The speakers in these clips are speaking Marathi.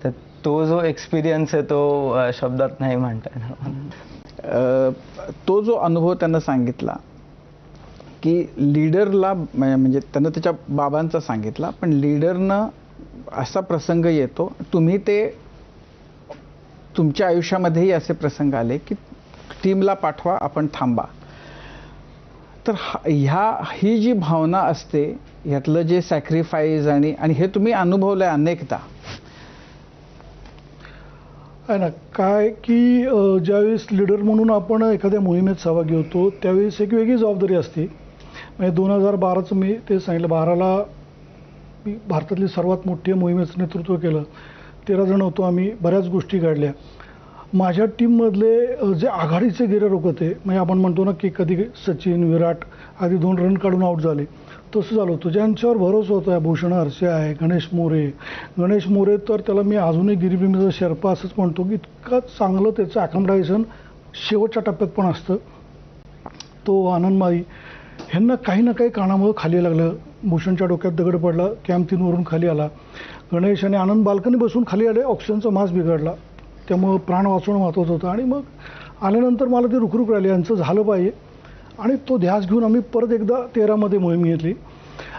तर तो जो एक्सपिरियन्स आहे तो शब्दात नाही म्हणता येणार. तो जो अनुभव त्यांना सांगितला की लीडरला म्हणजे त्यांना त्याच्या बाबांचा सांगितला, पण लीडरनं असा प्रसंग येतो, तुम्ही ते तुमच्या आयुष्यामध्येही असे प्रसंग आले की टीमला पाठवा, आपण थांबा. तर ही जी भावना असते, ह्यातलं जे सॅक्रिफाईस आणि हे तुम्ही अनुभवलंय अनेकदा. आहे ना, काय की ज्यावेळेस लीडर म्हणून आपण एखाद्या मोहिमेत सहभागी होतो त्यावेळेस एक वेगळी जबाबदारी असते. म्हणजे 2012चं मी ते सांगितलं, 12ला मी भारतातली सर्वात मोठी मोहिमेचं नेतृत्व केलं. 13 जण होतो आम्ही, बऱ्याच गोष्टी काढल्या. माझ्या टीममधले जे आघाडीचे गिर्यारोहक होते, म्हणजे आपण म्हणतो ना की कधी सचिन, विराट आधी 2 रन काढून आऊट झाले, तसं झालं होतं. ज्यांच्यावर भरोसा होता, भूषण हरसे आहे, गणेश मोरे तर त्याला मी अजूनही गिरीप्रेमीचा शेर्पा असंच म्हणतो की इतकं चांगलं त्याचं अकॉमोडेशन शेवटच्या टप्प्यात पण असतं. तो आनंदमाई ह्यांना काही ना काही कारणामुळं खाली लागलं. भूषणच्या डोक्यात दगड पडला, कॅम्प 3 वरून खाली आला. गणेश आणि आनंद बाल्कनी बसून खाली आले, ऑक्सिजनचा मास्क बिघडला, त्यामुळं प्राण वाचवणं महत्त्वाचं होतं. आणि मग आल्यानंतर मला ते रुखरुख राहिले, यांचं झालं पाहिजे. आणि तो ध्यास घेऊन आम्ही परत एकदा 13मध्ये मोहीम घेतली.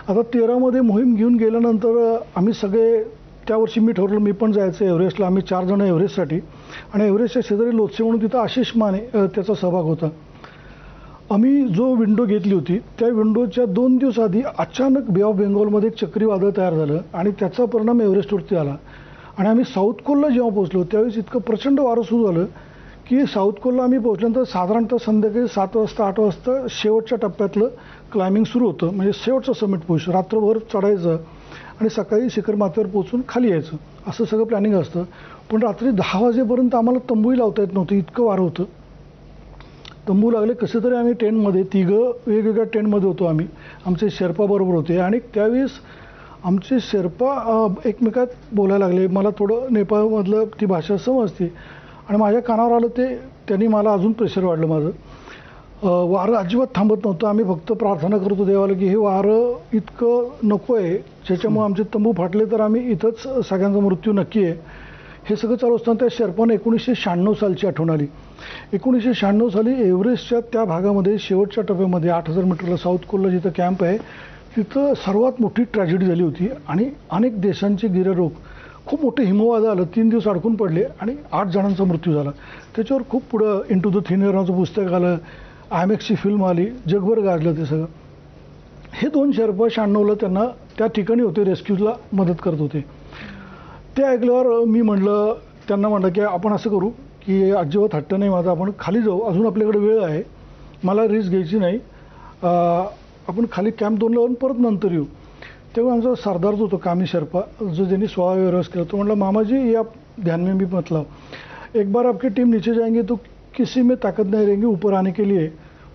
आता 13मध्ये मोहीम घेऊन गेल्यानंतर आम्ही सगळे, त्यावर्षी मी ठरवलं मी पण जायचं एव्हरेस्टला. आम्ही 4 जण एव्हरेस्टसाठी, आणि एव्हरेस्टच्या शेजारी लोत्से म्हणून तिथं आशिष माने त्याचा सहभाग होता. आम्ही जो विंडो घेतली होती त्या विंडोच्या 2 दिवस आधी अचानक बे ऑफ बेंगॉलमध्ये एक चक्रीवादळ तयार झालं आणि त्याचा परिणाम एव्हरेस्टवरती आला. आणि आम्ही साऊथ कोलला जेव्हा पोहोचलो त्यावेळेस इतकं प्रचंड वारं सुरू झालं की साऊथ कोलला आम्ही पोहोचल्यानंतर साधारणतः संध्याकाळी 7 वाजता 8 वाजता शेवटच्या टप्प्यातलं क्लाइम्बिंग सुरू होतं. म्हणजे शेवटचं समिट पोहोच, रात्रभर चढायचं आणि सकाळी शिखर माथ्यावर पोहोचून खाली यायचं, असं सगळं प्लॅनिंग असतं. पण रात्री 10 वाजेपर्यंत आम्हाला तंबूही लावता येत नव्हतं, इतकं वारं होतं. तंबू लागले कसे तरी आम्ही टेंटमध्ये, 3 वेगवेगळ्या टेंटमध्ये होतो आम्ही, आमचे शेर्पा बरोबर होते. आणि त्यावेळेस आमचे शेर्पा एकमेकात बोलायला लागले. मला थोडं नेपाळमधलं ती भाषा समजते आणि माझ्या कानावर आलं ते, त्यांनी मला अजून प्रेशर वाढलं माझं. वारं अजिबात थांबत नव्हतं. आम्ही फक्त प्रार्थना करतो देवाला की हे वारं इतकं नको आहे, ज्याच्यामुळे आमचे तंबू फाटले तर आम्ही इथंच सगळ्यांचा मृत्यू नक्की आहे. हे सगळं चालू असताना त्या शेर्पानं 1996 सालची आठवण आली. 1996 साली एव्हरेस्टच्या त्या भागामध्ये शेवटच्या टप्प्यामध्ये 8000 मीटरला साऊथ कोलला जिथं कॅम्प आहे तिथं सर्वात मोठी ट्रॅजेडी झाली होती. आणि अनेक देशांचे गिर्यारोहक, खूप मोठे हिमवादळ आलं, 3 दिवस अडकून पडले आणि 8 जणांचा मृत्यू झाला. त्याच्यावर खूप पुढं इंटू द थिन एअर नावाचं पुस्तक आलं, IMAXची फिल्म आली, जगभर गाजलं ते सगळं. हे 2 शेर्पा 96ला त्यांना त्या ठिकाणी होते, रेस्क्यूला मदत करत होते. ते ऐकल्यावर मी त्यांना म्हटलं की आपण असं करू की अजिबात हट्ट नाही माझा, आपण खाली जाऊ, अजून आपल्याकडे वेळ आहे, मला रिस्क घ्यायची नाही, आपण खाली कॅम्प 2 लावून परत नंतर येऊ. तेव्हा आमचा सरदार जो होतो कामी शेर्पा, जो ज्यांनी 16 एव्हरेस्ट केला, तो म्हटलं मामाजी ये आप ध्यान में भी मत लाओ, एक बार आपकी टीम नीचे जाएंगे तो किसी में ताकद नाही रहेंगी ऊपर आने के लिए.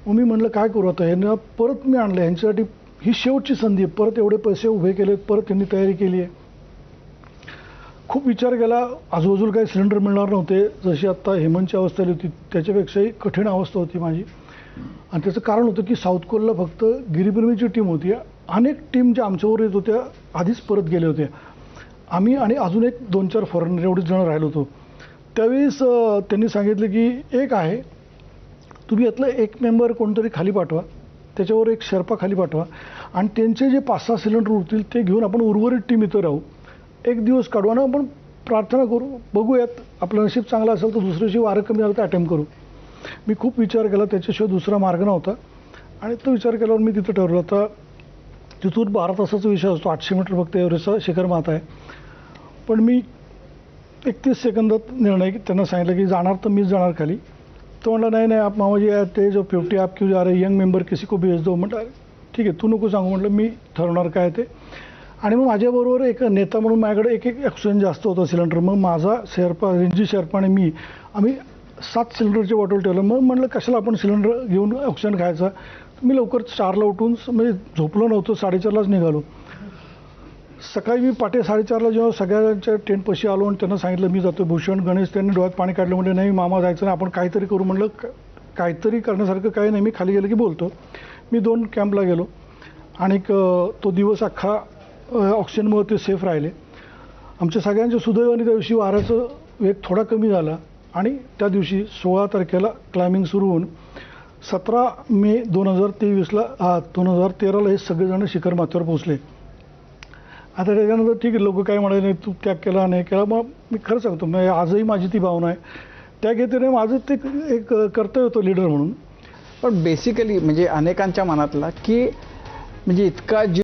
मग मी म्हटलं काय करू आता, यांना परत मी आणलं, यांच्यासाठी ही शेवटची संधी आहे, परत एवढे पैसे उभे केले, परत त्यांनी तयारी केली आहे. खूप विचार केला, आजूबाजूला काही सिलेंडर मिळणार नव्हते, जशी आत्ता हेमंतची अवस्था आली होती त्याच्यापेक्षाही कठीण अवस्था होती माझी. आणि त्याचं कारण होतं की साऊथ कोलला फक्त गिरीप्रेमीची टीम होती, अनेक टीम ज्या आमच्यावर येत होत्या आधीच परत गेले होते, आम्ही आणि अजून एक 2-4 फॉरेनर एवढेच जण राहिलो होतो. त्यावेळेस त्यांनी सांगितलं की एक आहे, तुम्ही यातलं एक मेंबर कोणतरी खाली पाठवा, त्याच्यावर एक शेर्पा खाली पाठवा आणि त्यांचे जे 5-6 सिलेंडर उरतील ते घेऊन आपण उर्वरित टीम इथं राहू, एक दिवस काढू आणि आपण प्रार्थना करू, बघूयात आपलं नशीब चांगलं असेल तर दुसऱ्या दिवशी वारं कमी झालं तर अटेम्प्ट करू. मी खूप विचार केला, त्याच्याशिवाय दुसरा मार्ग नव्हता. आणि तो विचार केल्यावर मी तिथं ठरवलं. आता तिथून 12 तासाचा विषय असतो, 800 मीटर फक्त एव्हरेस्टचा शिखर माथा आहे. पण मी 31 सेकंदात निर्णय त्यांना सांगितलं की जाणार तर मीच जाणार खाली. तो म्हटला नाही आप मामाजी ते जो 50 आप क्यों जा रहे, यंग मेंबर किसी को भेज दो. म्हटलं ठीक आहे तू नको सांगू, म्हटलं मी ठरवणार काय ते. आणि मग माझ्याबरोबर एक नेता म्हणून माझ्याकडे एक ऑक्सिजन जास्त होतं सिलेंडर. मग माझा शेर्पा, रणजी शेर्पा आणि मी, आम्ही 7 सिलेंडरचे बॉटल ठेवलं. मग म्हटलं कशाला आपण सिलेंडर घेऊन ऑक्सिजन खायचा. मी लवकर 4ला उठून, म्हणजे झोपलो नव्हतं, 4:30लाच निघालो. सकाळी मी पाटे 4:30ला जेव्हा सगळ्यांच्या टेंटपाशी आलो आणि त्यांना सांगितलं मी जातो, भूषण, गणेश त्यांनी डोळ्यात पाणी काढलं, म्हणजे नाही मामा जायचं नाही, आपण काहीतरी करू. म्हटलं काहीतरी करण्यासारखं काही नाही, मी खाली गेलं की बोलतो. मी 2 कॅम्पला गेलो आणि तो दिवस अख्खा ऑक्सिजनमुळे ते सेफ राहिले. आमच्या सगळ्यांच्या सुदैवाने त्या दिवशी वाऱ्याचा वेग थोडा कमी झाला आणि त्या दिवशी 16 तारखेला क्लाइम्बिंग सुरू होऊन 17 मे 2013ला हे सगळेजण शिखर माथ्यावर पोहोचले. आता त्याच्यानंतर ठीक आहे, लोक काय म्हणाले नाही तू त्याग केला नाही केला, मग मी खरं सांगतो म्हणजे आजही माझी ती भावना आहे. त्या घेते माझं ते एक कर्तव्य होतं लीडर म्हणून. पण बेसिकली म्हणजे अनेकांच्या मनातला की म्हणजे इतका